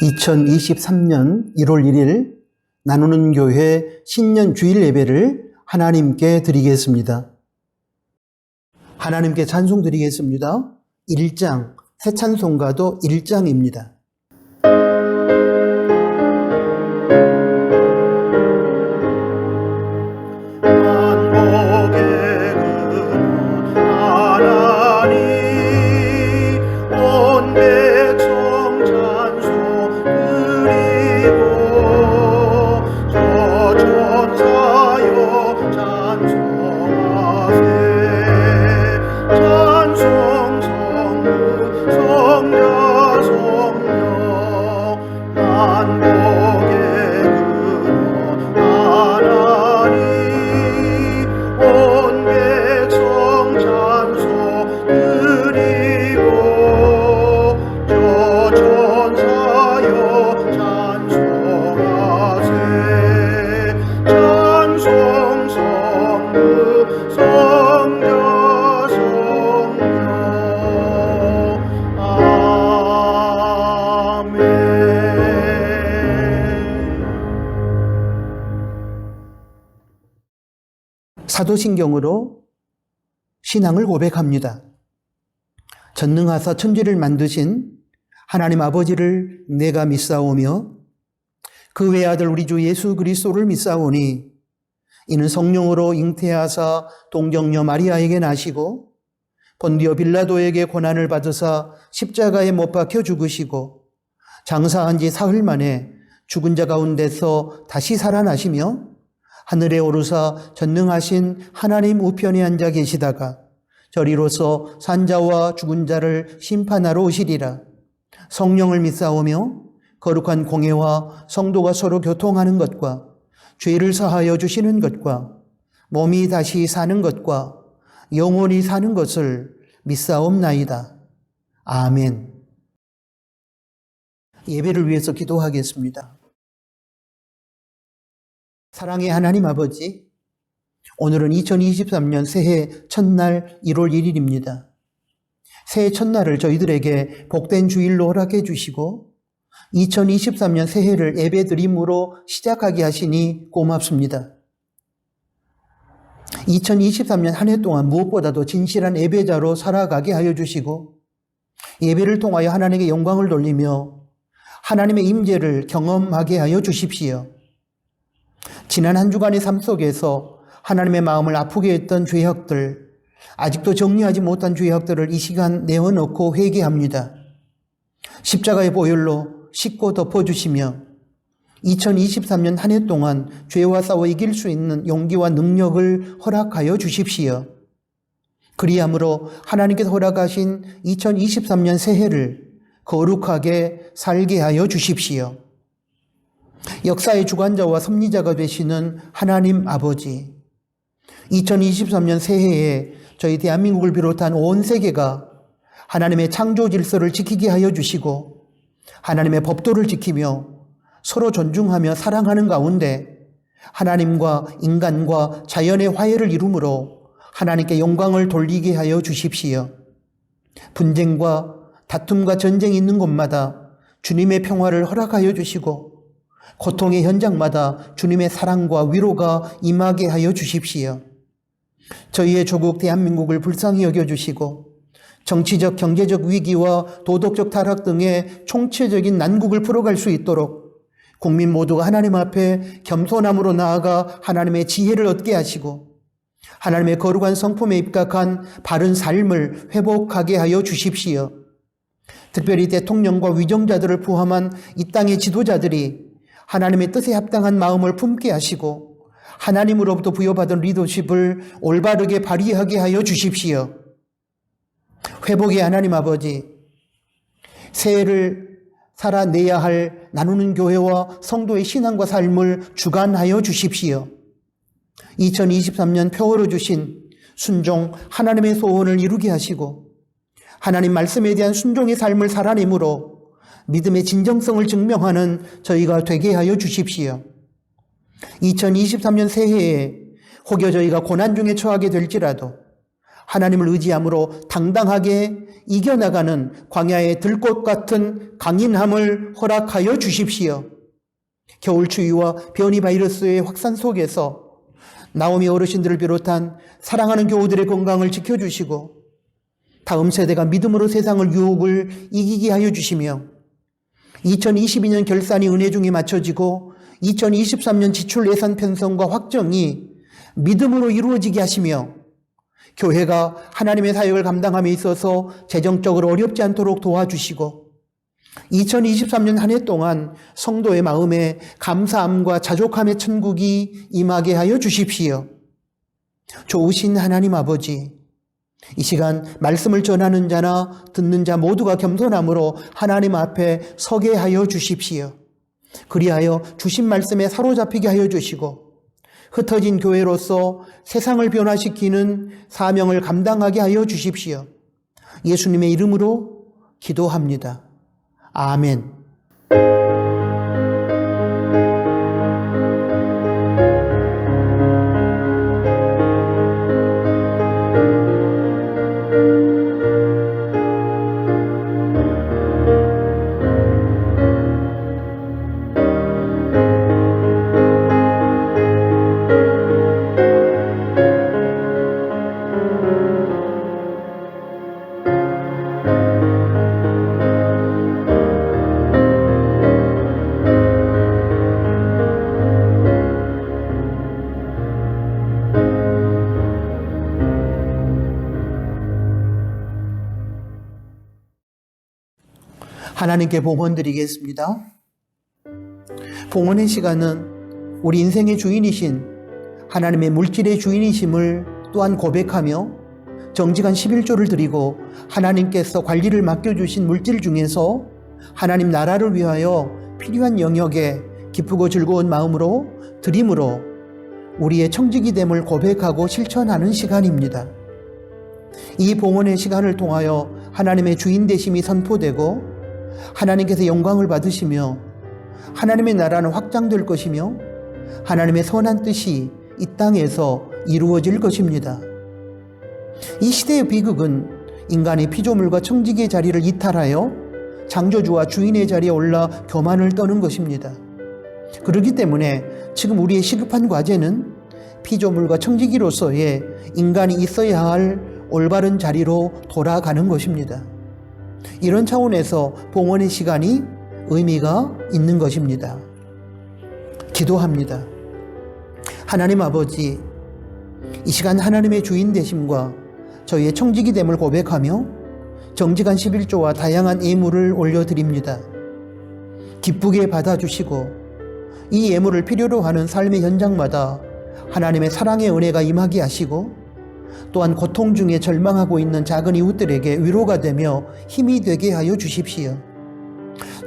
2023년 1월 1일 나누는 교회 신년 주일 예배를 하나님께 드리겠습니다. 하나님께 찬송 드리겠습니다. 1장, 새 찬송가도 1장입니다. 사도신경으로 신앙을 고백합니다. 전능하사 천지를 만드신 하나님 아버지를 내가 믿사오며 그 외아들 우리 주 예수 그리스도를 믿사오니 이는 성령으로 잉태하사 동정녀 마리아에게 나시고 본디오 빌라도에게 고난을 받으사 십자가에 못 박혀 죽으시고 장사한 지 사흘 만에 죽은 자 가운데서 다시 살아나시며 하늘에 오르사 전능하신 하나님 우편에 앉아 계시다가 저리로서 산자와 죽은 자를 심판하러 오시리라. 성령을 믿사오며 거룩한 공회와 성도가 서로 교통하는 것과 죄를 사하여 주시는 것과 몸이 다시 사는 것과 영원히 사는 것을 믿사옵나이다. 아멘. 예배를 위해서 기도하겠습니다. 사랑의 하나님 아버지, 오늘은 2023년 새해 첫날 1월 1일입니다. 새해 첫날을 저희들에게 복된 주일로 허락해 주시고 2023년 새해를 예배드림으로 시작하게 하시니 고맙습니다. 2023년 한 해 동안 무엇보다도 진실한 예배자로 살아가게 하여 주시고 예배를 통하여 하나님께 영광을 돌리며 하나님의 임재를 경험하게 하여 주십시오. 지난 한 주간의 삶 속에서 하나님의 마음을 아프게 했던 죄악들, 아직도 정리하지 못한 죄악들을 이 시간 내어놓고 회개합니다. 십자가의 보혈로 씻고 덮어주시며 2023년 한 해 동안 죄와 싸워 이길 수 있는 용기와 능력을 허락하여 주십시오. 그리함으로 하나님께서 허락하신 2023년 새해를 거룩하게 살게 하여 주십시오. 역사의 주관자와 섭리자가 되시는 하나님 아버지, 2023년 새해에 저희 대한민국을 비롯한 온 세계가 하나님의 창조 질서를 지키게 하여 주시고 하나님의 법도를 지키며 서로 존중하며 사랑하는 가운데 하나님과 인간과 자연의 화해를 이루므로 하나님께 영광을 돌리게 하여 주십시오. 분쟁과 다툼과 전쟁이 있는 곳마다 주님의 평화를 허락하여 주시고 고통의 현장마다 주님의 사랑과 위로가 임하게 하여 주십시오. 저희의 조국 대한민국을 불쌍히 여겨주시고 정치적, 경제적 위기와 도덕적 타락 등의 총체적인 난국을 풀어갈 수 있도록 국민 모두가 하나님 앞에 겸손함으로 나아가 하나님의 지혜를 얻게 하시고 하나님의 거룩한 성품에 입각한 바른 삶을 회복하게 하여 주십시오. 특별히 대통령과 위정자들을 포함한 이 땅의 지도자들이 하나님의 뜻에 합당한 마음을 품게 하시고 하나님으로부터 부여받은 리더십을 올바르게 발휘하게 하여 주십시오. 회복의 하나님 아버지, 새해를 살아내야 할 나누는 교회와 성도의 신앙과 삶을 주관하여 주십시오. 2023년 표어로 주신 순종, 하나님의 소원을 이루게 하시고 하나님 말씀에 대한 순종의 삶을 살아내므로 믿음의 진정성을 증명하는 저희가 되게 하여 주십시오. 2023년 새해에 혹여 저희가 고난 중에 처하게 될지라도 하나님을 의지함으로 당당하게 이겨나가는 광야의 들꽃 같은 강인함을 허락하여 주십시오. 겨울 추위와 변이 바이러스의 확산 속에서 나오미 어르신들을 비롯한 사랑하는 교우들의 건강을 지켜주시고 다음 세대가 믿음으로 세상을 유혹을 이기게 하여 주시며 2022년 결산이 은혜 중에 맞춰지고 2023년 지출 예산 편성과 확정이 믿음으로 이루어지게 하시며 교회가 하나님의 사역을 감당함에 있어서 재정적으로 어렵지 않도록 도와주시고 2023년 한 해 동안 성도의 마음에 감사함과 자족함의 천국이 임하게 하여 주십시오. 좋으신 하나님 아버지, 이 시간 말씀을 전하는 자나 듣는 자 모두가 겸손함으로 하나님 앞에 서게 하여 주십시오. 그리하여 주신 말씀에 사로잡히게 하여 주시고 흩어진 교회로서 세상을 변화시키는 사명을 감당하게 하여 주십시오. 예수님의 이름으로 기도합니다. 아멘. 하나님께 봉헌드리겠습니다. 봉헌의 시간은 우리 인생의 주인이신 하나님의 물질의 주인이심을 또한 고백하며 정직한 11조를 드리고 하나님께서 관리를 맡겨주신 물질 중에서 하나님 나라를 위하여 필요한 영역에 기쁘고 즐거운 마음으로 드림으로 우리의 청지기 됨을 고백하고 실천하는 시간입니다. 이 봉헌의 시간을 통하여 하나님의 주인 되심이 선포되고 하나님께서 영광을 받으시며 하나님의 나라는 확장될 것이며 하나님의 선한 뜻이 이 땅에서 이루어질 것입니다. 이 시대의 비극은 인간의 피조물과 청지기의 자리를 이탈하여 창조주와 주인의 자리에 올라 교만을 떠는 것입니다. 그렇기 때문에 지금 우리의 시급한 과제는 피조물과 청지기로서의 인간이 있어야 할 올바른 자리로 돌아가는 것입니다. 이런 차원에서 봉헌의 시간이 의미가 있는 것입니다. 기도합니다. 하나님 아버지, 이 시간 하나님의 주인 되심과 저희의 청지기 됨을 고백하며 정직한 11조와 다양한 예물을 올려드립니다. 기쁘게 받아주시고 이 예물을 필요로 하는 삶의 현장마다 하나님의 사랑의 은혜가 임하게 하시고 또한 고통 중에 절망하고 있는 작은 이웃들에게 위로가 되며 힘이 되게 하여 주십시오.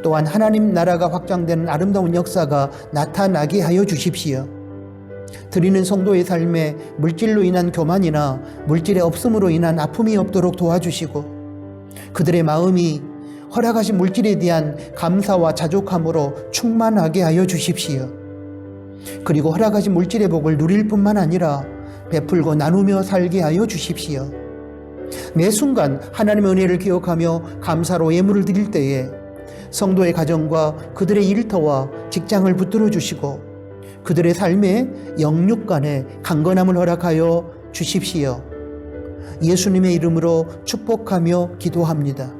또한 하나님 나라가 확장되는 아름다운 역사가 나타나게 하여 주십시오. 드리는 성도의 삶에 물질로 인한 교만이나 물질의 없음으로 인한 아픔이 없도록 도와주시고 그들의 마음이 허락하신 물질에 대한 감사와 자족함으로 충만하게 하여 주십시오. 그리고 허락하신 물질의 복을 누릴 뿐만 아니라 베풀고 나누며 살게 하여 주십시오. 매 순간 하나님의 은혜를 기억하며 감사로 예물을 드릴 때에 성도의 가정과 그들의 일터와 직장을 붙들어 주시고 그들의 삶의 영육간에 강건함을 허락하여 주십시오. 예수님의 이름으로 축복하며 기도합니다.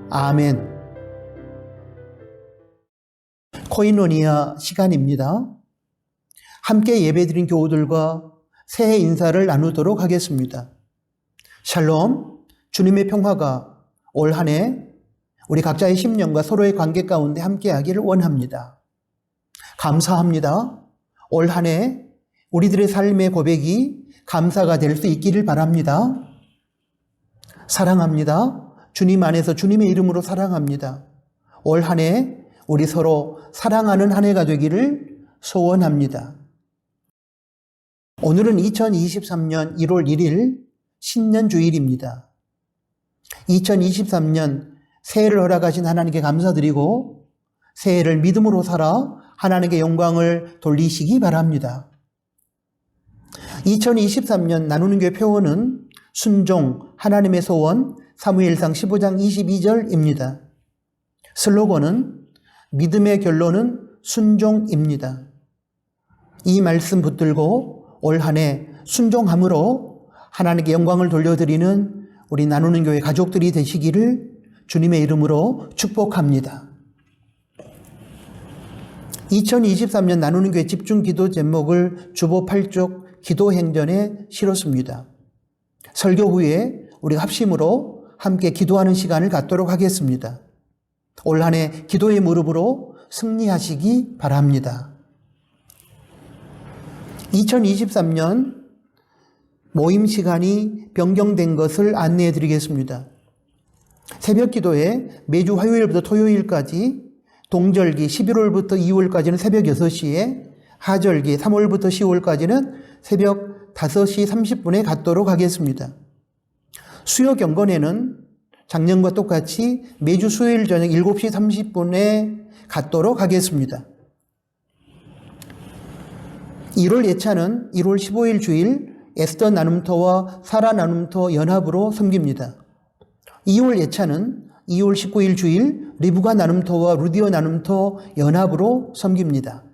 아멘. 코이노니아 시간입니다. 함께 예배드린 교우들과 새해 인사를 나누도록 하겠습니다. 샬롬, 주님의 평화가 올 한 해 우리 각자의 심령과 서로의 관계 가운데 함께하기를 원합니다. 감사합니다. 올 한 해 우리들의 삶의 고백이 감사가 될 수 있기를 바랍니다. 사랑합니다. 주님 안에서 주님의 이름으로 사랑합니다. 올 한 해 우리 서로 사랑하는 한 해가 되기를 소원합니다. 오늘은 2023년 1월 1일 신년주일입니다. 2023년 새해를 허락하신 하나님께 감사드리고 새해를 믿음으로 살아 하나님께 영광을 돌리시기 바랍니다. 2023년 나누는 교회 표어는 순종, 하나님의 소원, 사무엘상 15장 22절입니다. 슬로건은 믿음의 결론은 순종입니다. 이 말씀 붙들고 올 한 해 순종함으로 하나님께 영광을 돌려드리는 우리 나누는 교회 가족들이 되시기를 주님의 이름으로 축복합니다. 2023년 나누는 교회 집중 기도 제목을 주보 8쪽 기도 행전에 실었습니다. 설교 후에 우리가 합심으로 함께 기도하는 시간을 갖도록 하겠습니다. 올 한 해 기도의 무릎으로 승리하시기 바랍니다. 2023년 모임 시간이 변경된 것을 안내해 드리겠습니다. 새벽 기도에 매주 화요일부터 토요일까지, 동절기 11월부터 2월까지는 새벽 6시에, 하절기 3월부터 10월까지는 새벽 5시 30분에 갖도록 하겠습니다. 수요 경건에는 작년과 똑같이 매주 수요일 저녁 7시 30분에 갖도록 하겠습니다. 1월 예찬은 1월 15일 주일 에스더 나눔터와 사라 나눔터 연합으로 섬깁니다. 2월 예찬은 2월 19일 주일 리브가 나눔터와 루디오 나눔터 연합으로 섬깁니다.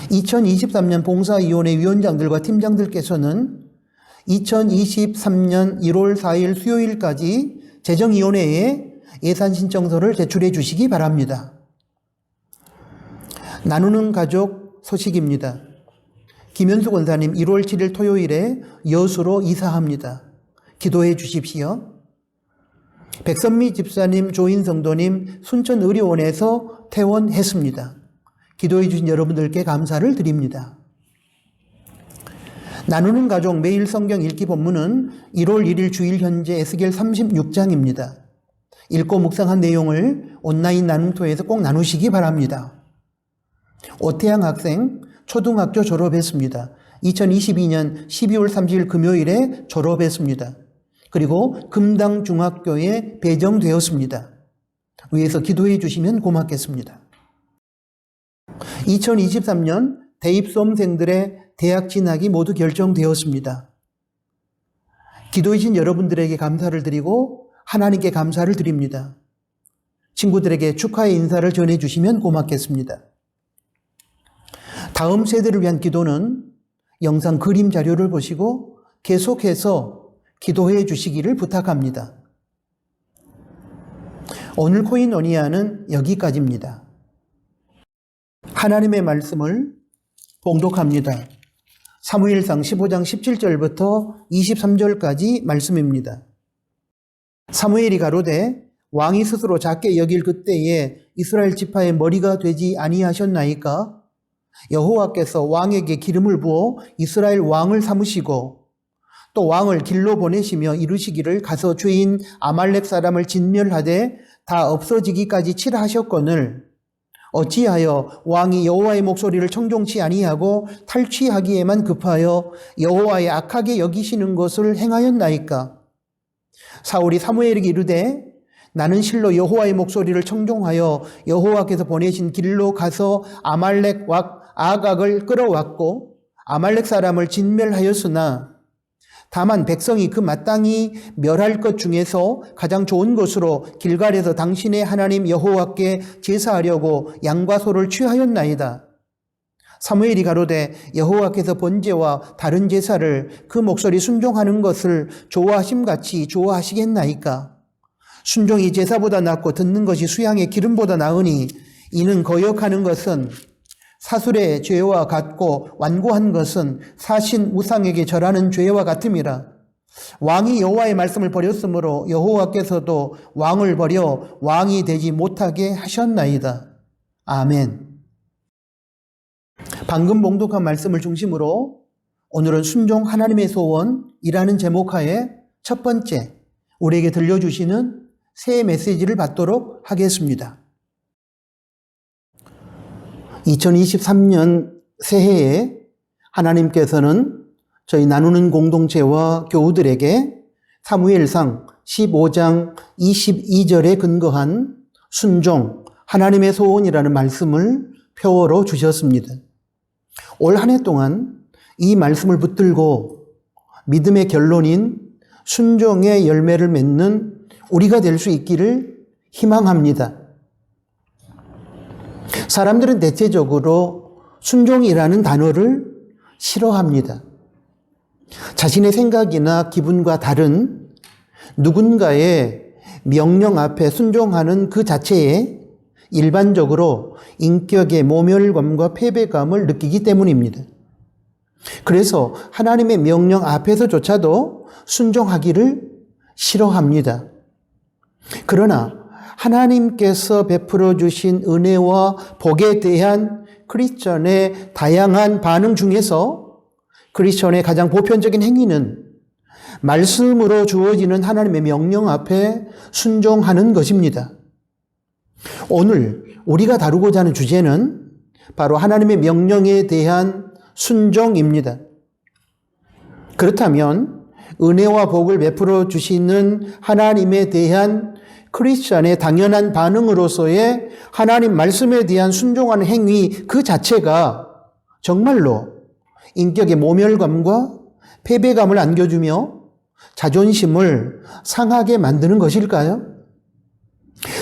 2023년 봉사위원회 위원장들과 팀장들께서는 2023년 1월 4일 수요일까지 재정위원회에 예산 신청서를 제출해 주시기 바랍니다. 나누는 가족 소식입니다. 김현수 권사님 1월 7일 토요일에 여수로 이사합니다. 기도해 주십시오. 백선미 집사님, 조인 성도님 순천의료원에서 퇴원했습니다. 기도해 주신 여러분들께 감사를 드립니다. 나누는 가족 매일 성경 읽기 본문은 1월 1일 주일 현재 에스겔 36장입니다. 읽고 묵상한 내용을 온라인 나눔토에서 꼭 나누시기 바랍니다. 오태양 학생 초등학교 졸업했습니다. 2022년 12월 30일 금요일에 졸업했습니다. 그리고 금당중학교에 배정되었습니다. 위에서 기도해 주시면 고맙겠습니다. 2023년 대입 수험생들의 대학 진학이 모두 결정되었습니다. 기도해 주신 여러분들에게 감사를 드리고 하나님께 감사를 드립니다. 친구들에게 축하의 인사를 전해 주시면 고맙겠습니다. 다음 세대를 위한 기도는 영상 그림 자료를 보시고 계속해서 기도해 주시기를 부탁합니다. 오늘 코인오니아는 여기까지입니다. 하나님의 말씀을 봉독합니다. 사무엘상 15장 17절부터 23절까지 말씀입니다. 사무엘이 가로되 왕이 스스로 작게 여길 그때에 이스라엘 지파의 머리가 되지 아니하셨나이까? 여호와께서 왕에게 기름을 부어 이스라엘 왕을 삼으시고 또 왕을 길로 보내시며 이르시기를 가서 죄인 아말렉 사람을 진멸하되 다 없어지기까지 치라 하셨거늘 어찌하여 왕이 여호와의 목소리를 청종치 아니하고 탈취하기에만 급하여 여호와의 악하게 여기시는 것을 행하였나이까? 사울이 사무엘에게 이르되 나는 실로 여호와의 목소리를 청종하여 여호와께서 보내신 길로 가서 아말렉 아각을 끌어왔고 아말렉 사람을 진멸하였으나 다만 백성이 그 마땅히 멸할 것 중에서 가장 좋은 것으로 길갈에서 당신의 하나님 여호와께 제사하려고 양과 소를 취하였나이다. 사무엘이 가로되 여호와께서 번제와 다른 제사를 그 목소리 순종하는 것을 좋아하심같이 좋아하시겠나이까? 순종이 제사보다 낫고 듣는 것이 수양의 기름보다 나으니 이는 거역하는 것은 사술의 죄와 같고 완고한 것은 사신 우상에게 절하는 죄와 같음이라. 왕이 여호와의 말씀을 버렸으므로 여호와께서도 왕을 버려 왕이 되지 못하게 하셨나이다. 아멘. 방금 봉독한 말씀을 중심으로 오늘은 순종 하나님의 소원이라는 제목하에 첫 번째 우리에게 들려주시는 새 메시지를 받도록 하겠습니다. 2023년 새해에 하나님께서는 저희 나누는 공동체와 교우들에게 사무엘상 15장 22절에 근거한 순종, 하나님의 소원이라는 말씀을 표어로 주셨습니다. 올 한 해 동안 이 말씀을 붙들고 믿음의 결론인 순종의 열매를 맺는 우리가 될 수 있기를 희망합니다. 사람들은 대체적으로 순종이라는 단어를 싫어합니다. 자신의 생각이나 기분과 다른 누군가의 명령 앞에 순종하는 그 자체에 일반적으로 인격의 모멸감과 패배감을 느끼기 때문입니다. 그래서 하나님의 명령 앞에서조차도 순종하기를 싫어합니다. 그러나 하나님께서 베풀어 주신 은혜와 복에 대한 크리스천의 다양한 반응 중에서 크리스천의 가장 보편적인 행위는 말씀으로 주어지는 하나님의 명령 앞에 순종하는 것입니다. 오늘 우리가 다루고자 하는 주제는 바로 하나님의 명령에 대한 순종입니다. 그렇다면 은혜와 복을 베풀어 주시는 하나님에 대한 크리스천의 당연한 반응으로서의 하나님 말씀에 대한 순종하는 행위 그 자체가 정말로 인격의 모멸감과 패배감을 안겨주며 자존심을 상하게 만드는 것일까요?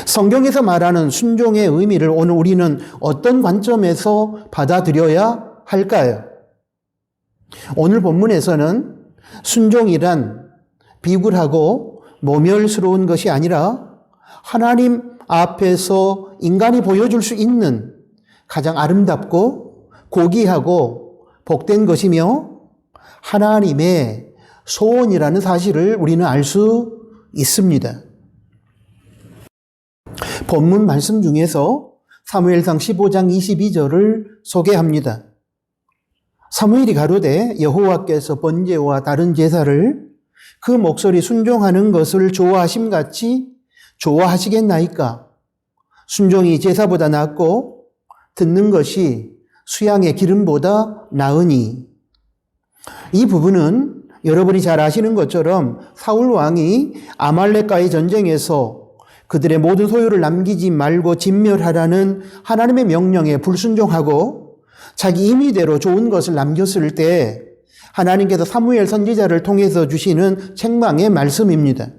성경에서 말하는 순종의 의미를 오늘 우리는 어떤 관점에서 받아들여야 할까요? 오늘 본문에서는 순종이란 비굴하고 모멸스러운 것이 아니라 하나님 앞에서 인간이 보여줄 수 있는 가장 아름답고 고귀하고 복된 것이며 하나님의 소원이라는 사실을 우리는 알 수 있습니다. 본문 말씀 중에서 사무엘상 15장 22절을 소개합니다. 사무엘이 가로되 여호와께서 번제와 다른 제사를 그 목소리 순종하는 것을 좋아하심같이 좋아하시겠나이까? 순종이 제사보다 낫고 듣는 것이 수양의 기름보다 나으니. 이 부분은 여러분이 잘 아시는 것처럼 사울 왕이 아말렉과의 전쟁에서 그들의 모든 소유를 남기지 말고 진멸하라는 하나님의 명령에 불순종하고 자기 임의대로 좋은 것을 남겼을 때 하나님께서 사무엘 선지자를 통해서 주시는 책망의 말씀입니다.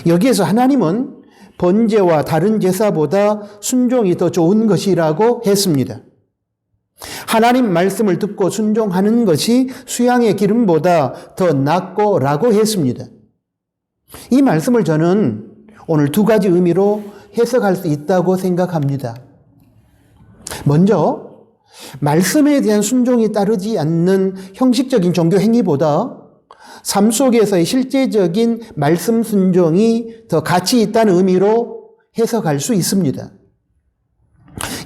여기에서 하나님은 번제와 다른 제사보다 순종이 더 좋은 것이라고 했습니다. 하나님 말씀을 듣고 순종하는 것이 수양의 기름보다 더 낫고 라고 했습니다. 이 말씀을 저는 오늘 두 가지 의미로 해석할 수 있다고 생각합니다. 먼저 말씀에 대한 순종이 따르지 않는 형식적인 종교 행위보다 삶 속에서의 실제적인 말씀 순종이 더 가치 있다는 의미로 해석할 수 있습니다.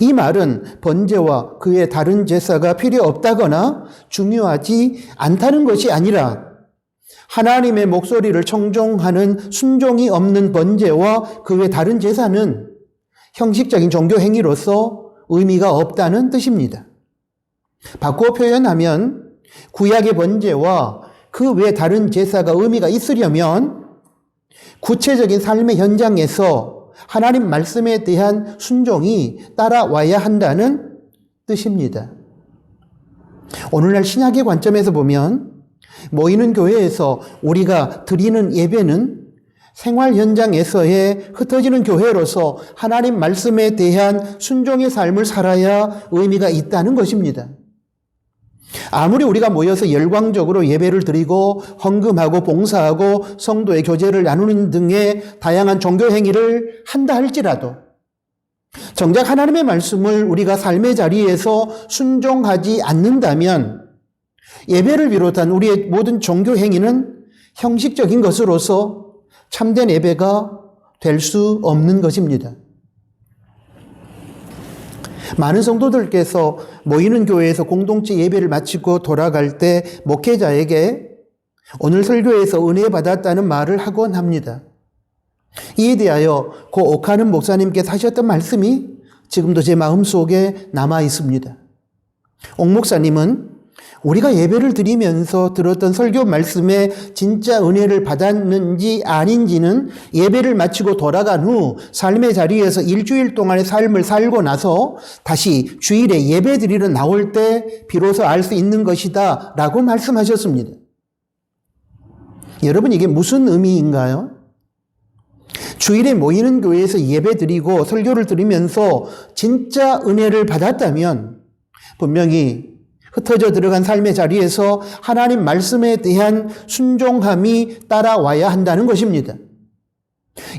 이 말은 번제와 그의 다른 제사가 필요 없다거나 중요하지 않다는 것이 아니라 하나님의 목소리를 청종하는 순종이 없는 번제와 그의 다른 제사는 형식적인 종교 행위로서 의미가 없다는 뜻입니다. 바꾸어 표현하면 구약의 번제와 그 외 다른 제사가 의미가 있으려면 구체적인 삶의 현장에서 하나님 말씀에 대한 순종이 따라와야 한다는 뜻입니다. 오늘날 신약의 관점에서 보면 모이는 교회에서 우리가 드리는 예배는 생활 현장에서의 흩어지는 교회로서 하나님 말씀에 대한 순종의 삶을 살아야 의미가 있다는 것입니다. 아무리 우리가 모여서 열광적으로 예배를 드리고 헌금하고 봉사하고 성도의 교제를 나누는 등의 다양한 종교 행위를 한다 할지라도 정작 하나님의 말씀을 우리가 삶의 자리에서 순종하지 않는다면 예배를 비롯한 우리의 모든 종교 행위는 형식적인 것으로서 참된 예배가 될 수 없는 것입니다. 많은 성도들께서 모이는 교회에서 공동체 예배를 마치고 돌아갈 때 목회자에게 오늘 설교에서 은혜 받았다는 말을 하곤 합니다. 이에 대하여 고 옥하는 목사님께서 하셨던 말씀이 지금도 제 마음속에 남아 있습니다. 옥 목사님은 우리가 예배를 드리면서 들었던 설교 말씀에 진짜 은혜를 받았는지 아닌지는 예배를 마치고 돌아간 후 삶의 자리에서 일주일 동안의 삶을 살고 나서 다시 주일에 예배 드리러 나올 때 비로소 알 수 있는 것이다 라고 말씀하셨습니다. 여러분, 이게 무슨 의미인가요? 주일에 모이는 교회에서 예배드리고 설교를 들으면서 진짜 은혜를 받았다면 분명히 흩어져 들어간 삶의 자리에서 하나님 말씀에 대한 순종함이 따라와야 한다는 것입니다.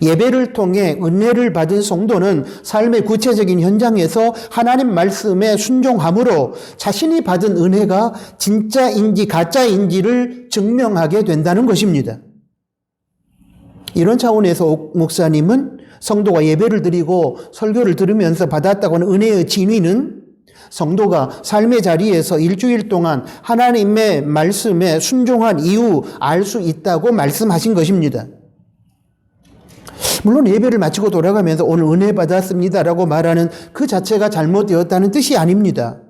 예배를 통해 은혜를 받은 성도는 삶의 구체적인 현장에서 하나님 말씀에 순종함으로 자신이 받은 은혜가 진짜인지 가짜인지를 증명하게 된다는 것입니다. 이런 차원에서 옥 목사님은 성도가 예배를 드리고 설교를 들으면서 받았다고 하는 은혜의 진위는 성도가 삶의 자리에서 일주일 동안 하나님의 말씀에 순종한 이후 알 수 있다고 말씀하신 것입니다. 물론 예배를 마치고 돌아가면서 오늘 은혜 받았습니다라고 말하는 그 자체가 잘못되었다는 뜻이 아닙니다.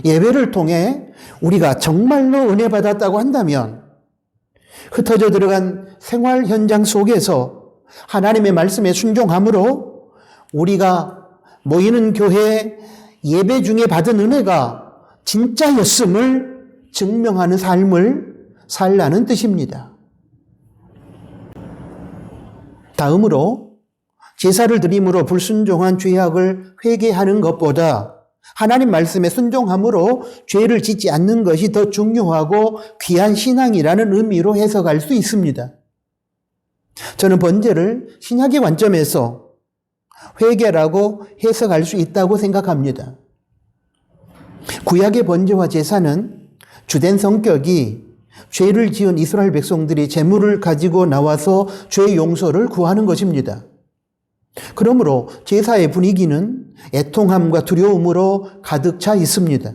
예배를 통해 우리가 정말로 은혜 받았다고 한다면 흩어져 들어간 생활 현장 속에서 하나님의 말씀에 순종함으로 우리가 모이는 교회 예배 중에 받은 은혜가 진짜였음을 증명하는 삶을 살라는 뜻입니다. 다음으로 제사를 드림으로 불순종한 죄악을 회개하는 것보다 하나님 말씀에 순종함으로 죄를 짓지 않는 것이 더 중요하고 귀한 신앙이라는 의미로 해석할 수 있습니다. 저는 번제를 신약의 관점에서 회개라고 해석할 수 있다고 생각합니다. 구약의 번제와 제사는 주된 성격이 죄를 지은 이스라엘 백성들이 제물을 가지고 나와서 죄 용서를 구하는 것입니다. 그러므로 제사의 분위기는 애통함과 두려움으로 가득 차 있습니다.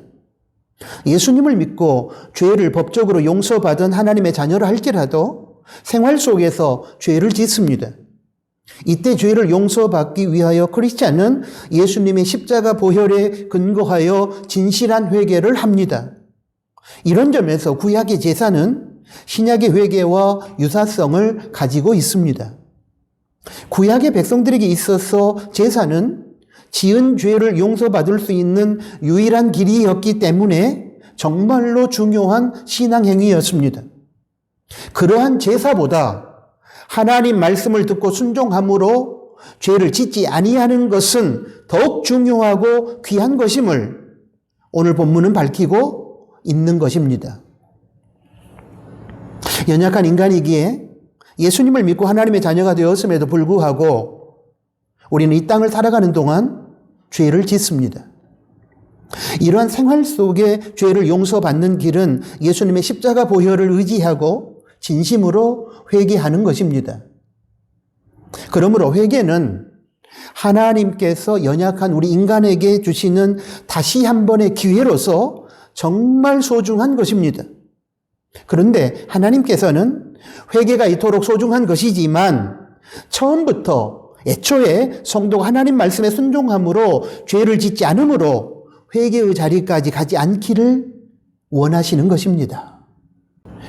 예수님을 믿고 죄를 법적으로 용서받은 하나님의 자녀라 할지라도 생활 속에서 죄를 짓습니다. 이때 죄를 용서받기 위하여 크리스찬은 예수님의 십자가 보혈에 근거하여 진실한 회개를 합니다. 이런 점에서 구약의 제사는 신약의 회개와 유사성을 가지고 있습니다. 구약의 백성들에게 있어서 제사는 지은 죄를 용서받을 수 있는 유일한 길이었기 때문에 정말로 중요한 신앙행위였습니다. 그러한 제사보다 하나님 말씀을 듣고 순종함으로 죄를 짓지 아니하는 것은 더욱 중요하고 귀한 것임을 오늘 본문은 밝히고 있는 것입니다. 연약한 인간이기에 예수님을 믿고 하나님의 자녀가 되었음에도 불구하고 우리는 이 땅을 살아가는 동안 죄를 짓습니다. 이러한 생활 속에 죄를 용서받는 길은 예수님의 십자가 보혈을 의지하고 진심으로 회개하는 것입니다. 그러므로 회개는 하나님께서 연약한 우리 인간에게 주시는 다시 한 번의 기회로서 정말 소중한 것입니다. 그런데 하나님께서는 회개가 이토록 소중한 것이지만 처음부터 애초에 성도가 하나님 말씀에 순종함으로 죄를 짓지 않으므로 회개의 자리까지 가지 않기를 원하시는 것입니다.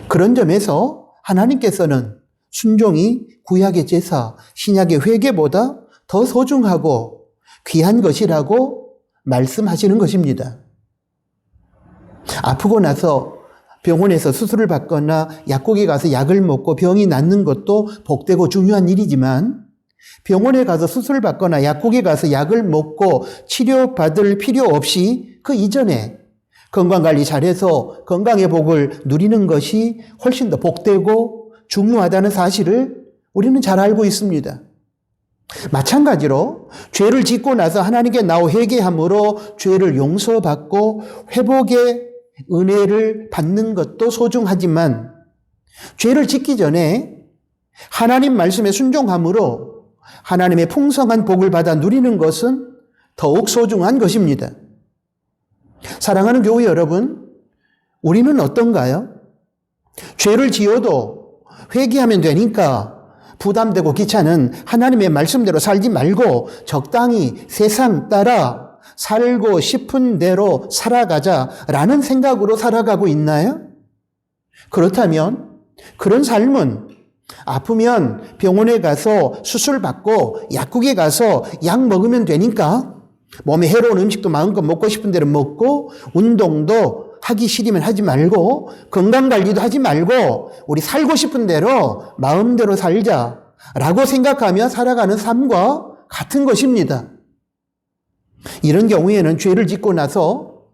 그런 점에서 하나님께서는 순종이 구약의 제사, 신약의 회개보다 더 소중하고 귀한 것이라고 말씀하시는 것입니다. 아프고 나서 병원에서 수술을 받거나 약국에 가서 약을 먹고 병이 낫는 것도 복되고 중요한 일이지만 병원에 가서 수술을 받거나 약국에 가서 약을 먹고 치료받을 필요 없이 그 이전에 건강관리 잘해서 건강의 복을 누리는 것이 훨씬 더 복되고 중요하다는 사실을 우리는 잘 알고 있습니다. 마찬가지로 죄를 짓고 나서 하나님께 나와 회개함으로 죄를 용서받고 회복의 은혜를 받는 것도 소중하지만 죄를 짓기 전에 하나님 말씀에 순종함으로 하나님의 풍성한 복을 받아 누리는 것은 더욱 소중한 것입니다. 사랑하는 교회 여러분, 우리는 어떤가요? 죄를 지어도 회개하면 되니까 부담되고 귀찮은 하나님의 말씀대로 살지 말고 적당히 세상 따라 살고 싶은 대로 살아가자라는 생각으로 살아가고 있나요? 그렇다면 그런 삶은 아프면 병원에 가서 수술 받고 약국에 가서 약 먹으면 되니까 몸에 해로운 음식도 마음껏 먹고 싶은 대로 먹고 운동도 하기 싫으면 하지 말고 건강관리도 하지 말고 우리 살고 싶은 대로 마음대로 살자라고 생각하며 살아가는 삶과 같은 것입니다. 이런 경우에는 죄를 짓고 나서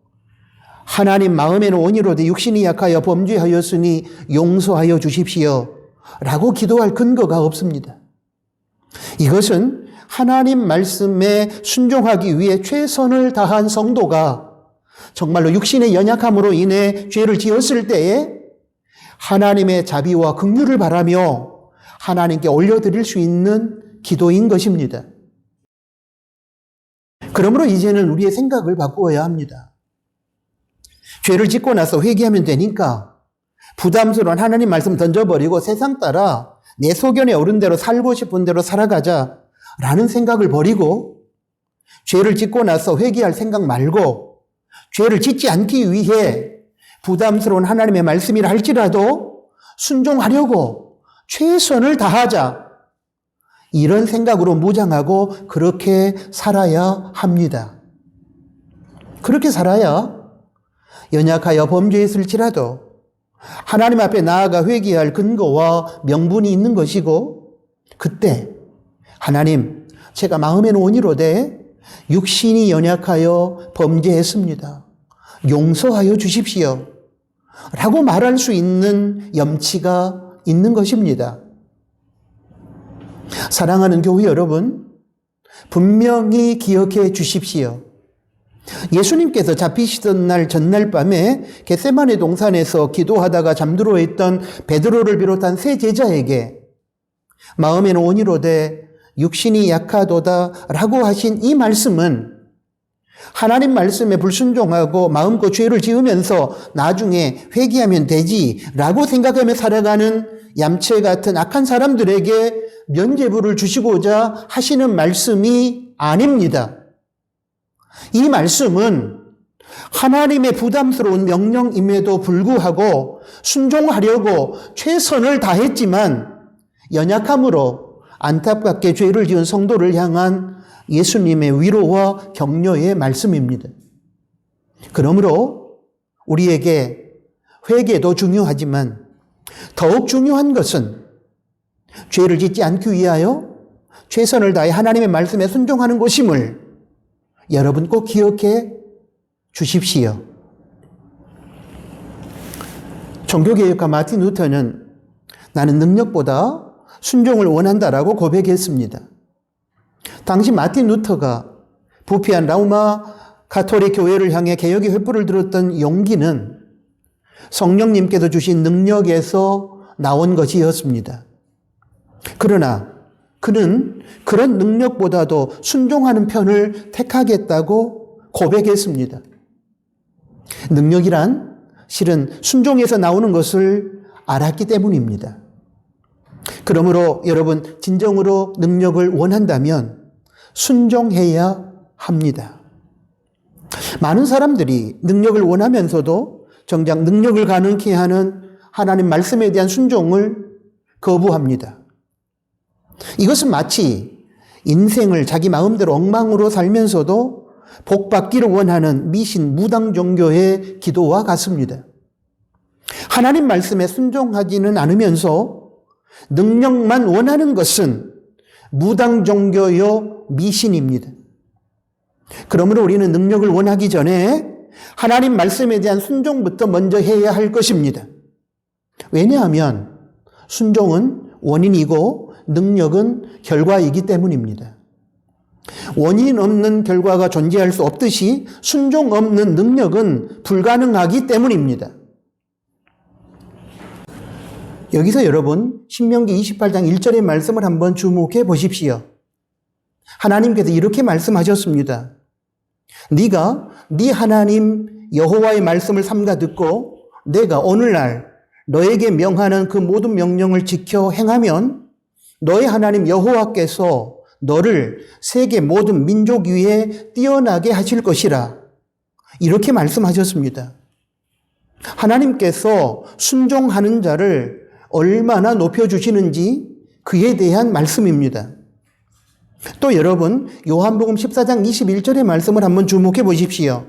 하나님 마음에는 온이로되 육신이 약하여 범죄하였으니 용서하여 주십시오 라고 기도할 근거가 없습니다. 이것은 하나님 말씀에 순종하기 위해 최선을 다한 성도가 정말로 육신의 연약함으로 인해 죄를 지었을 때에 하나님의 자비와 긍휼을 바라며 하나님께 올려드릴 수 있는 기도인 것입니다. 그러므로 이제는 우리의 생각을 바꾸어야 합니다. 죄를 짓고 나서 회개하면 되니까 부담스러운 하나님 말씀 던져버리고 세상 따라 내 소견에 오른 대로 살고 싶은 대로 살아가자라는 생각을 버리고 죄를 짓고 나서 회개할 생각 말고 죄를 짓지 않기 위해 부담스러운 하나님의 말씀이라 할지라도 순종하려고 최선을 다하자. 이런 생각으로 무장하고 그렇게 살아야 합니다. 그렇게 살아야 연약하여 범죄했을지라도 하나님 앞에 나아가 회개할 근거와 명분이 있는 것이고 그때 하나님 제가 마음에는 온이로되 육신이 연약하여 범죄했습니다. 용서하여 주십시오 라고 말할 수 있는 염치가 있는 것입니다. 사랑하는 교회 여러분, 분명히 기억해 주십시오. 예수님께서 잡히시던 날 전날 밤에 겟세마네 동산에서 기도하다가 잠들어 있던 베드로를 비롯한 세 제자에게 마음에는 온이로되 육신이 약하도다 라고 하신 이 말씀은 하나님 말씀에 불순종하고 마음껏 죄를 지으면서 나중에 회개하면 되지 라고 생각하며 살아가는 얌체 같은 악한 사람들에게 면죄부를 주시고자 하시는 말씀이 아닙니다. 이 말씀은 하나님의 부담스러운 명령임에도 불구하고 순종하려고 최선을 다했지만 연약함으로 안타깝게 죄를 지은 성도를 향한 예수님의 위로와 격려의 말씀입니다. 그러므로 우리에게 회개도 중요하지만 더욱 중요한 것은 죄를 짓지 않기 위하여 최선을 다해 하나님의 말씀에 순종하는 것임을 여러분 꼭 기억해 주십시오. 종교개혁가 마틴 루터는 나는 능력보다 순종을 원한다라고 고백했습니다. 당시 마틴 루터가 부패한 라우마 가톨릭 교회를 향해 개혁의 횃불을 들었던 용기는 성령님께서 주신 능력에서 나온 것이었습니다. 그러나 그는 그런 능력보다도 순종하는 편을 택하겠다고 고백했습니다. 능력이란 실은 순종에서 나오는 것을 알았기 때문입니다. 그러므로 여러분 진정으로 능력을 원한다면 순종해야 합니다. 많은 사람들이 능력을 원하면서도 정작 능력을 가능케 하는 하나님 말씀에 대한 순종을 거부합니다. 이것은 마치 인생을 자기 마음대로 엉망으로 살면서도 복받기를 원하는 미신 무당 종교의 기도와 같습니다. 하나님 말씀에 순종하지는 않으면서 능력만 원하는 것은 무당 종교요 미신입니다. 그러므로 우리는 능력을 원하기 전에 하나님 말씀에 대한 순종부터 먼저 해야 할 것입니다. 왜냐하면 순종은 원인이고 능력은 결과이기 때문입니다. 원인 없는 결과가 존재할 수 없듯이 순종 없는 능력은 불가능하기 때문입니다. 여기서 여러분 신명기 28장 1절의 말씀을 한번 주목해 보십시오. 하나님께서 이렇게 말씀하셨습니다. 네가 네 하나님 여호와의 말씀을 삼가 듣고 내가 오늘날 너에게 명하는 그 모든 명령을 지켜 행하면 너의 하나님 여호와께서 너를 세계 모든 민족 위에 뛰어나게 하실 것이라. 이렇게 말씀하셨습니다. 하나님께서 순종하는 자를 얼마나 높여주시는지 그에 대한 말씀입니다. 또 여러분 요한복음 14장 21절의 말씀을 한번 주목해 보십시오.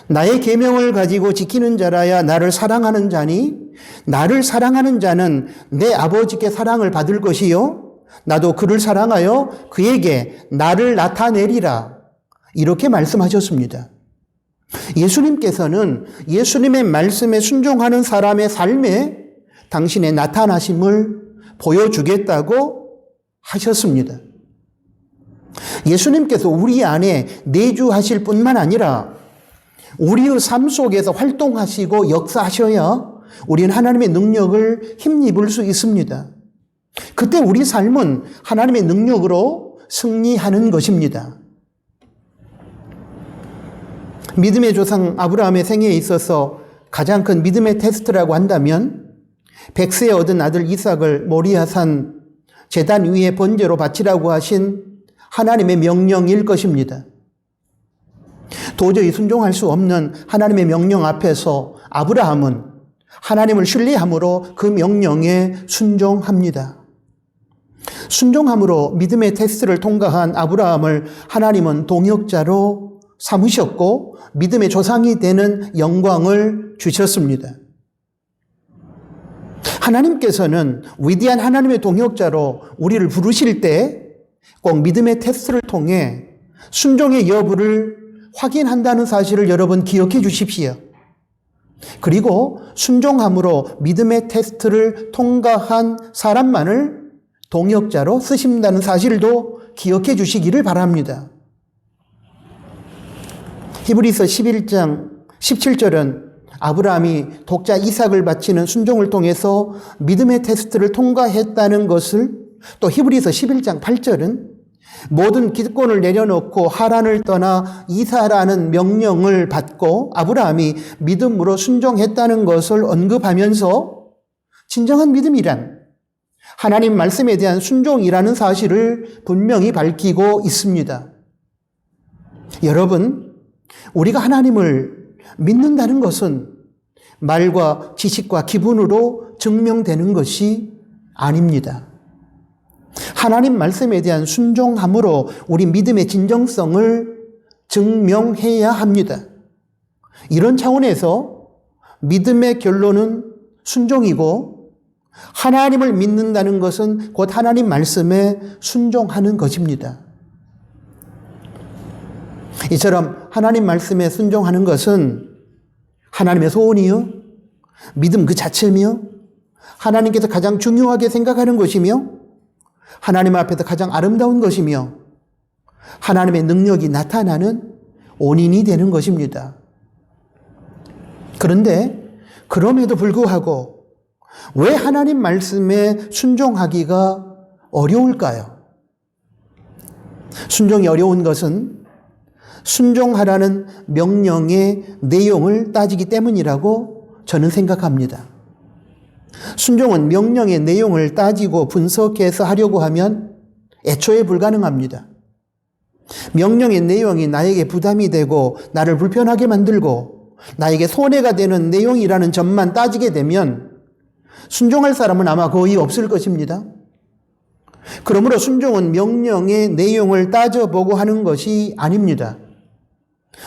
나의 계명을 가지고 지키는 자라야 나를 사랑하는 자니 나를 사랑하는 자는 내 아버지께 사랑을 받을 것이요 나도 그를 사랑하여 그에게 나를 나타내리라. 이렇게 말씀하셨습니다. 예수님께서는 예수님의 말씀에 순종하는 사람의 삶에 당신의 나타나심을 보여주겠다고 하셨습니다. 예수님께서 우리 안에 내주하실 뿐만 아니라 우리의 삶 속에서 활동하시고 역사하셔야 우리는 하나님의 능력을 힘입을 수 있습니다. 그때 우리 삶은 하나님의 능력으로 승리하는 것입니다. 믿음의 조상 아브라함의 생애에 있어서 가장 큰 믿음의 테스트라고 한다면 100세에 얻은 아들 이삭을 모리아산 제단 위에 번제로 바치라고 하신 하나님의 명령일 것입니다. 도저히 순종할 수 없는 하나님의 명령 앞에서 아브라함은 하나님을 신뢰함으로 그 명령에 순종합니다. 순종함으로 믿음의 테스트를 통과한 아브라함을 하나님은 동역자로 삼으셨고 믿음의 조상이 되는 영광을 주셨습니다. 하나님께서는 위대한 하나님의 동역자로 우리를 부르실 때 꼭 믿음의 테스트를 통해 순종의 여부를 확인한다는 사실을 여러분 기억해 주십시오. 그리고 순종함으로 믿음의 테스트를 통과한 사람만을 동역자로 쓰신다는 사실도 기억해 주시기를 바랍니다. 히브리서 11장 17절은 아브라함이 독자 이삭을 바치는 순종을 통해서 믿음의 테스트를 통과했다는 것을, 또 히브리서 11장 8절은 모든 기득권을 내려놓고 하란을 떠나 이사라는 명령을 받고 아브라함이 믿음으로 순종했다는 것을 언급하면서 진정한 믿음이란 하나님 말씀에 대한 순종이라는 사실을 분명히 밝히고 있습니다. 여러분, 우리가 하나님을 믿는다는 것은 말과 지식과 기분으로 증명되는 것이 아닙니다. 하나님 말씀에 대한 순종함으로 우리 믿음의 진정성을 증명해야 합니다. 이런 차원에서 믿음의 결론은 순종이고 하나님을 믿는다는 것은 곧 하나님 말씀에 순종하는 것입니다. 이처럼 하나님 말씀에 순종하는 것은 하나님의 소원이요, 믿음 그 자체며 하나님께서 가장 중요하게 생각하는 것이며 하나님 앞에서 가장 아름다운 것이며 하나님의 능력이 나타나는 원인이 되는 것입니다. 그런데 그럼에도 불구하고 왜 하나님 말씀에 순종하기가 어려울까요? 순종이 어려운 것은 순종하라는 명령의 내용을 따지기 때문이라고 저는 생각합니다. 순종은 명령의 내용을 따지고 분석해서 하려고 하면 애초에 불가능합니다. 명령의 내용이 나에게 부담이 되고 나를 불편하게 만들고 나에게 손해가 되는 내용이라는 점만 따지게 되면 순종할 사람은 아마 거의 없을 것입니다. 그러므로 순종은 명령의 내용을 따져보고 하는 것이 아닙니다.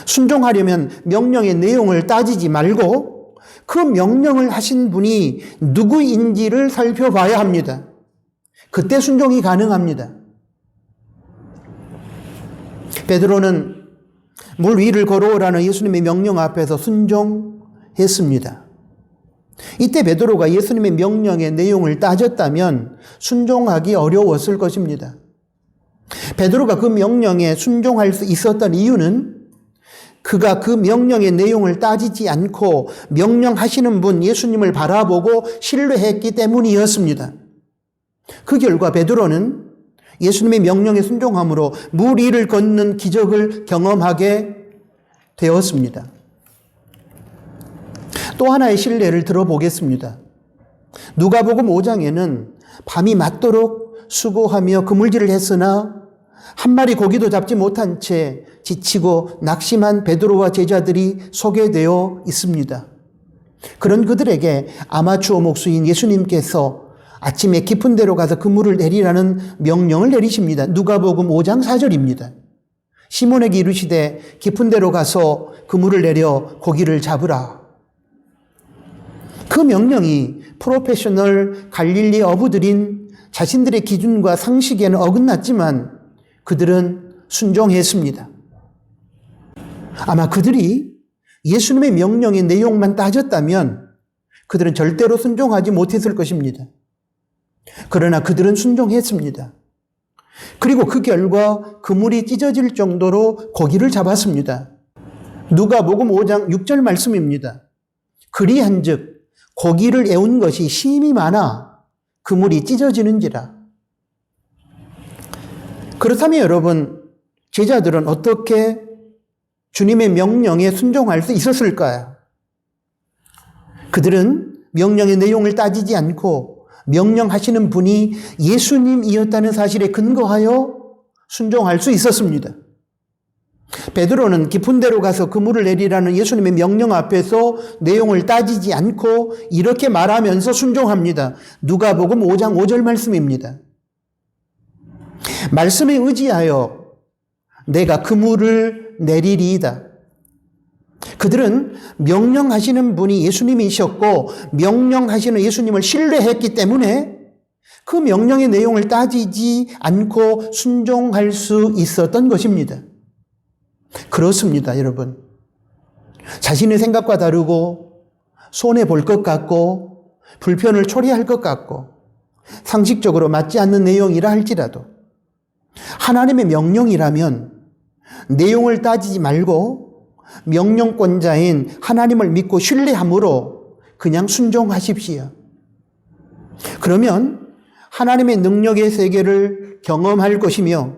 순종하려면 명령의 내용을 따지지 말고 그 명령을 하신 분이 누구인지를 살펴봐야 합니다. 그때 순종이 가능합니다. 베드로는 물 위를 걸어오라는 예수님의 명령 앞에서 순종했습니다. 이때 베드로가 예수님의 명령의 내용을 따졌다면 순종하기 어려웠을 것입니다. 베드로가 그 명령에 순종할 수 있었던 이유는 그가 그 명령의 내용을 따지지 않고 명령하시는 분 예수님을 바라보고 신뢰했기 때문이었습니다. 그 결과 베드로는 예수님의 명령에 순종함으로 물 위를 걷는 기적을 경험하게 되었습니다. 또 하나의 신뢰를 들어보겠습니다. 누가복음 5장에는 밤이 맞도록 수고하며 그물질을 했으나 한 마리 고기도 잡지 못한 채 지치고 낙심한 베드로와 제자들이 소개되어 있습니다. 그런 그들에게 아마추어 목수인 예수님께서 아침에 깊은 데로 가서 그물을 내리라는 명령을 내리십니다. 누가복음 5장 4절입니다. 시몬에게 이르시되 깊은 데로 가서 그물을 내려 고기를 잡으라. 그 명령이 프로페셔널 갈릴리 어부들인 자신들의 기준과 상식에는 어긋났지만 그들은 순종했습니다. 아마 그들이 예수님의 명령의 내용만 따졌다면 그들은 절대로 순종하지 못했을 것입니다. 그러나 그들은 순종했습니다. 그리고 그 결과 그물이 찢어질 정도로 고기를 잡았습니다. 누가복음 5장 6절 말씀입니다. 그리한즉 고기를 애운 것이 심히 많아 그물이 찢어지는지라. 그렇다면 여러분, 제자들은 어떻게 주님의 명령에 순종할 수 있었을까요? 그들은 명령의 내용을 따지지 않고 명령하시는 분이 예수님이었다는 사실에 근거하여 순종할 수 있었습니다. 베드로는 깊은 데로 가서 그물을 내리라는 예수님의 명령 앞에서 내용을 따지지 않고 이렇게 말하면서 순종합니다. 누가복음 5장 5절 말씀입니다. 말씀에 의지하여 내가 그물을 내리리이다. 그들은 명령하시는 분이 예수님이셨고 명령하시는 예수님을 신뢰했기 때문에 그 명령의 내용을 따지지 않고 순종할 수 있었던 것입니다. 그렇습니다, 여러분. 자신의 생각과 다르고 손해볼 것 같고 불편을 초래할 것 같고 상식적으로 맞지 않는 내용이라 할지라도 하나님의 명령이라면 내용을 따지지 말고 명령권자인 하나님을 믿고 신뢰함으로 그냥 순종하십시오. 그러면 하나님의 능력의 세계를 경험할 것이며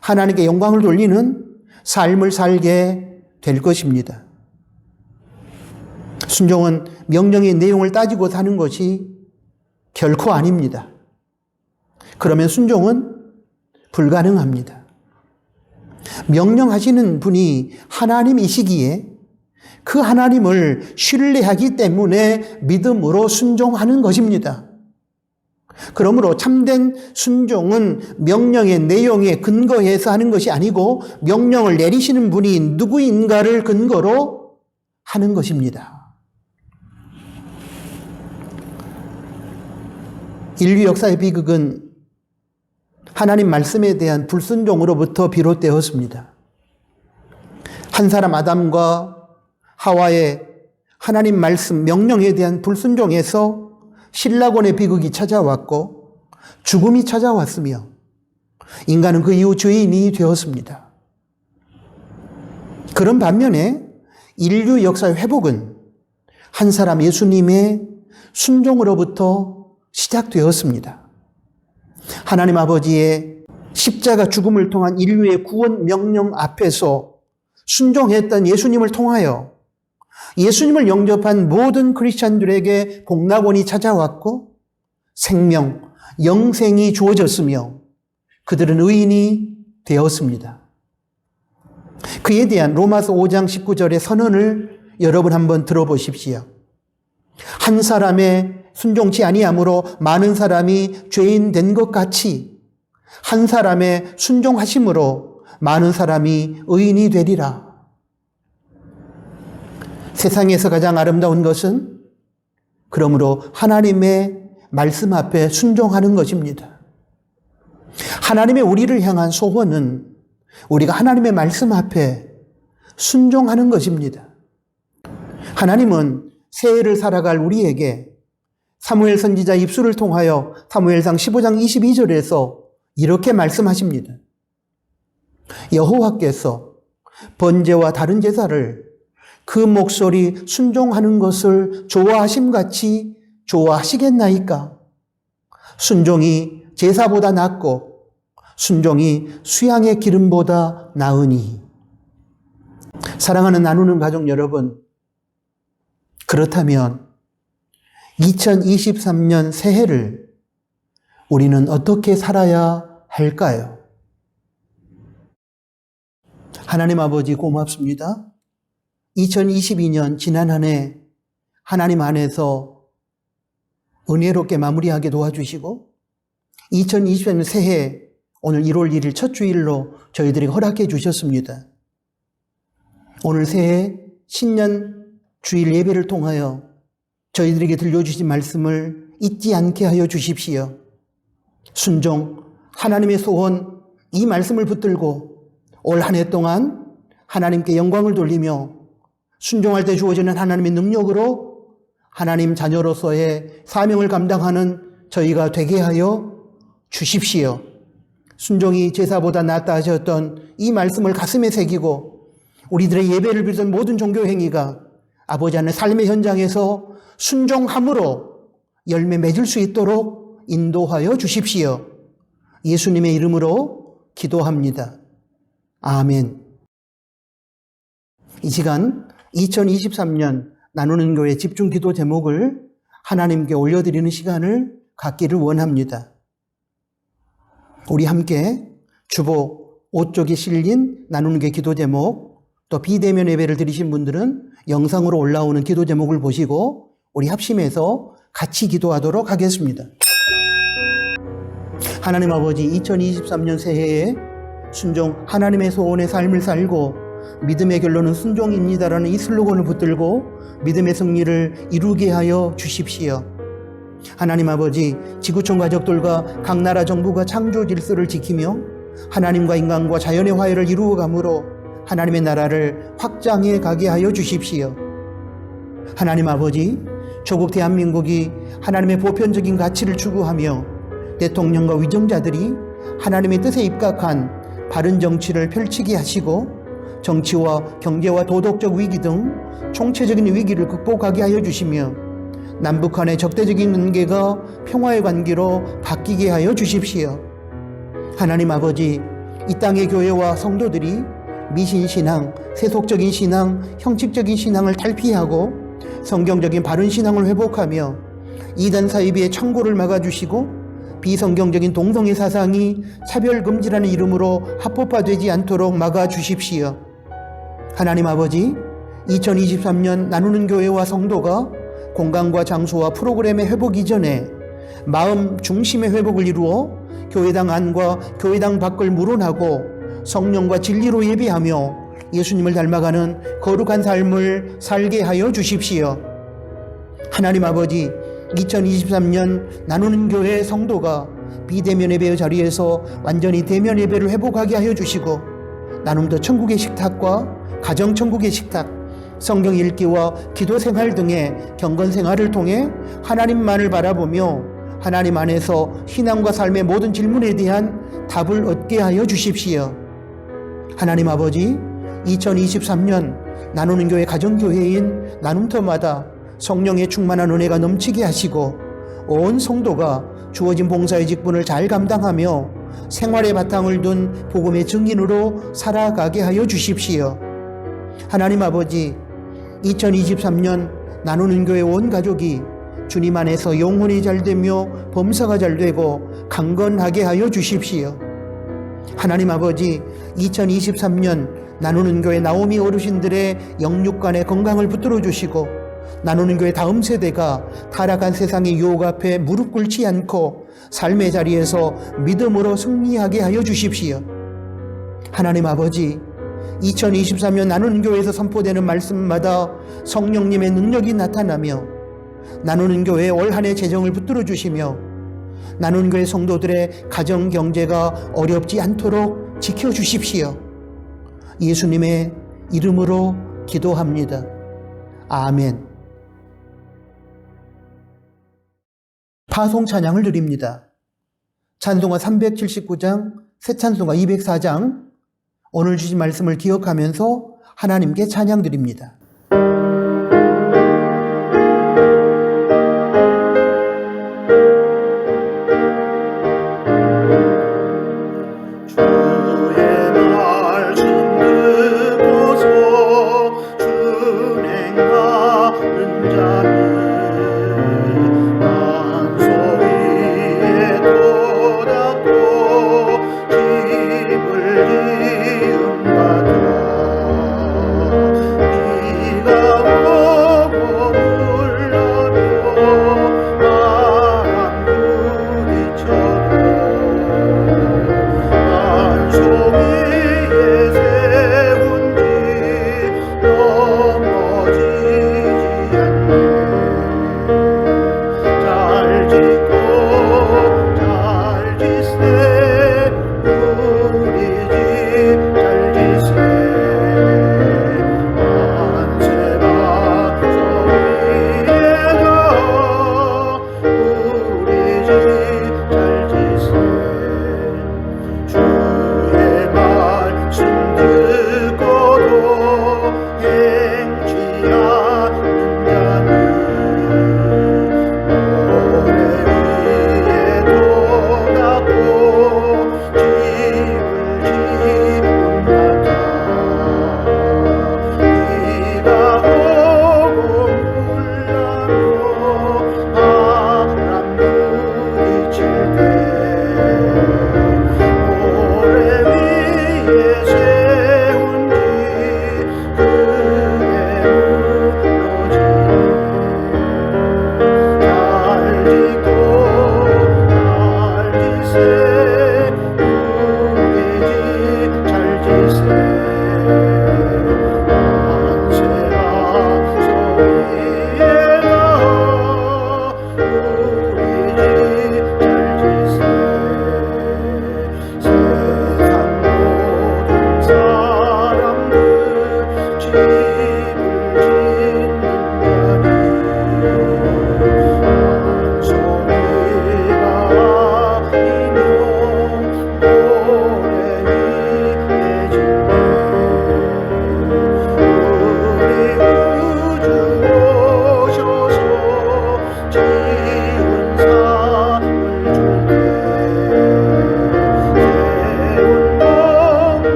하나님께 영광을 돌리는 삶을 살게 될 것입니다. 순종은 명령의 내용을 따지고 사는 것이 결코 아닙니다. 그러면 순종은 불가능합니다. 명령하시는 분이 하나님이시기에 그 하나님을 신뢰하기 때문에 믿음으로 순종하는 것입니다. 그러므로 참된 순종은 명령의 내용에 근거해서 하는 것이 아니고 명령을 내리시는 분이 누구인가를 근거로 하는 것입니다. 인류 역사의 비극은 하나님 말씀에 대한 불순종으로부터 비롯되었습니다. 한 사람 아담과 하와의 하나님 말씀 명령에 대한 불순종에서 신라곤의 비극이 찾아왔고 죽음이 찾아왔으며 인간은 그 이후 죄인이 되었습니다. 그런 반면에 인류 역사의 회복은 한 사람 예수님의 순종으로부터 시작되었습니다. 하나님 아버지의 십자가 죽음을 통한 인류의 구원 명령 앞에서 순종했던 예수님을 통하여 예수님을 영접한 모든 크리스찬들에게 복락원이 찾아왔고 생명, 영생이 주어졌으며 그들은 의인이 되었습니다. 그에 대한 로마서 5장 19절의 선언을 여러분 한번 들어보십시오. 한 사람의 순종치 아니함으로 많은 사람이 죄인 된 것 같이 한 사람의 순종하심으로 많은 사람이 의인이 되리라. 세상에서 가장 아름다운 것은 그러므로 하나님의 말씀 앞에 순종하는 것입니다. 하나님의 우리를 향한 소원은 우리가 하나님의 말씀 앞에 순종하는 것입니다. 하나님은 새해를 살아갈 우리에게 사무엘 선지자 입술을 통하여 사무엘상 15장 22절에서 이렇게 말씀하십니다. 여호와께서 번제와 다른 제사를 그 목소리 순종하는 것을 좋아하심같이 좋아하시겠나이까? 순종이 제사보다 낫고 순종이 수양의 기름보다 나으니. 사랑하는 나누는 가족 여러분, 그렇다면 2023년 새해를 우리는 어떻게 살아야 할까요? 하나님 아버지 고맙습니다. 2022년 지난 한 해 하나님 안에서 은혜롭게 마무리하게 도와주시고 2023년 새해 오늘 1월 1일 첫 주일로 저희들에게 허락해 주셨습니다. 오늘 새해 신년 주일 예배를 통하여 저희들에게 들려주신 말씀을 잊지 않게 하여 주십시오. 순종, 하나님의 소원, 이 말씀을 붙들고 올 한 해 동안 하나님께 영광을 돌리며 순종할 때 주어지는 하나님의 능력으로 하나님 자녀로서의 사명을 감당하는 저희가 되게 하여 주십시오. 순종이 제사보다 낫다 하셨던 이 말씀을 가슴에 새기고 우리들의 예배를 비롯한 모든 종교 행위가 아버지 하나님의 삶의 현장에서 순종함으로 열매 맺을 수 있도록 인도하여 주십시오. 예수님의 이름으로 기도합니다. 아멘. 이 시간 2023년 나누는 교회 집중 기도 제목을 하나님께 올려드리는 시간을 갖기를 원합니다. 우리 함께 주보 5쪽에 실린 나누는 교회 기도 제목, 또 비대면 예배를 드리신 분들은 영상으로 올라오는 기도 제목을 보시고 우리 합심해서 같이 기도하도록 하겠습니다. 하나님 아버지, 2023년 새해에 순종, 하나님의 소원의 삶을 살고 믿음의 결론은 순종입니다라는 이 슬로건을 붙들고 믿음의 승리를 이루게 하여 주십시오. 하나님 아버지, 지구촌 가족들과 각 나라 정부가 창조 질서를 지키며 하나님과 인간과 자연의 화해를 이루어가므로 하나님의 나라를 확장해 가게 하여 주십시오. 하나님 아버지, 조국 대한민국이 하나님의 보편적인 가치를 추구하며 대통령과 위정자들이 하나님의 뜻에 입각한 바른 정치를 펼치게 하시고 정치와 경제와 도덕적 위기 등 총체적인 위기를 극복하게 하여 주시며 남북 간의 적대적인 관계가 평화의 관계로 바뀌게 하여 주십시오. 하나님 아버지, 이 땅의 교회와 성도들이 미신신앙, 세속적인 신앙, 형식적인 신앙을 탈피하고 성경적인 바른 신앙을 회복하며 이단 사이비의 창고를 막아주시고 비성경적인 동성애 사상이 차별금지라는 이름으로 합법화되지 않도록 막아주십시오. 하나님 아버지, 2023년 나누는 교회와 성도가 공간과 장소와 프로그램의 회복 이전에 마음 중심의 회복을 이루어 교회당 안과 교회당 밖을 물어나고 성령과 진리로 예배하며 예수님을 닮아가는 거룩한 삶을 살게 하여 주십시오. 하나님 아버지, 2023년 나누는 교회 성도가 비대면 예배의 자리에서 완전히 대면 예배를 회복하게 하여 주시고 나눔도 천국의 식탁과 가정천국의 식탁, 성경 읽기와 기도 생활 등의 경건 생활을 통해 하나님만을 바라보며 하나님 안에서 신앙과 삶의 모든 질문에 대한 답을 얻게 하여 주십시오. 하나님 아버지, 2023년 나누는 교회 가정교회인 나눔터마다 성령의 충만한 은혜가 넘치게 하시고 온 성도가 주어진 봉사의 직분을 잘 감당하며 생활의 바탕을 둔 복음의 증인으로 살아가게 하여 주십시오. 하나님 아버지, 2023년 나누는 교회 온 가족이 주님 안에서 영혼이 잘되며 범사가 잘되고 강건하게 하여 주십시오. 하나님 아버지, 2023년 나누는 교회 나오미 어르신들의 영육간의 건강을 붙들어 주시고 나누는 교회 다음 세대가 타락한 세상의 유혹 앞에 무릎 꿇지 않고 삶의 자리에서 믿음으로 승리하게 하여 주십시오. 하나님 아버지, 2023년 나누는 교회에서 선포되는 말씀마다 성령님의 능력이 나타나며 나누는 교회 올 한 해 재정을 붙들어 주시며 나누는 교회 성도들의 가정 경제가 어렵지 않도록 지켜주십시오. 예수님의 이름으로 기도합니다. 아멘. 파송 찬양을 드립니다. 찬송가 379장, 새 찬송가 204장, 오늘 주신 말씀을 기억하면서 하나님께 찬양 드립니다.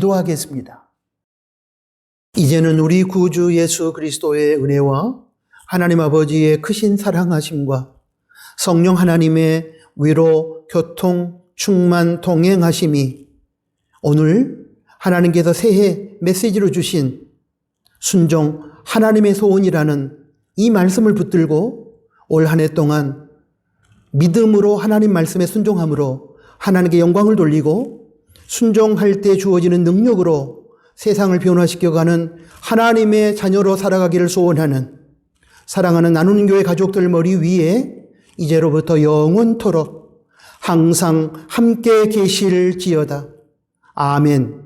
기도하겠습니다. 이제는 우리 구주 예수 그리스도의 은혜와 하나님 아버지의 크신 사랑하심과 성령 하나님의 위로, 교통, 충만, 동행하심이 오늘 하나님께서 새해 메시지로 주신 순종 하나님의 소원이라는 이 말씀을 붙들고 올 한 해 동안 믿음으로 하나님 말씀에 순종함으로 하나님께 영광을 돌리고 순종할 때 주어지는 능력으로 세상을 변화시켜가는 하나님의 자녀로 살아가기를 소원하는 사랑하는 나누는 교회 가족들 머리 위에 이제로부터 영원토록 항상 함께 계실지어다. 아멘.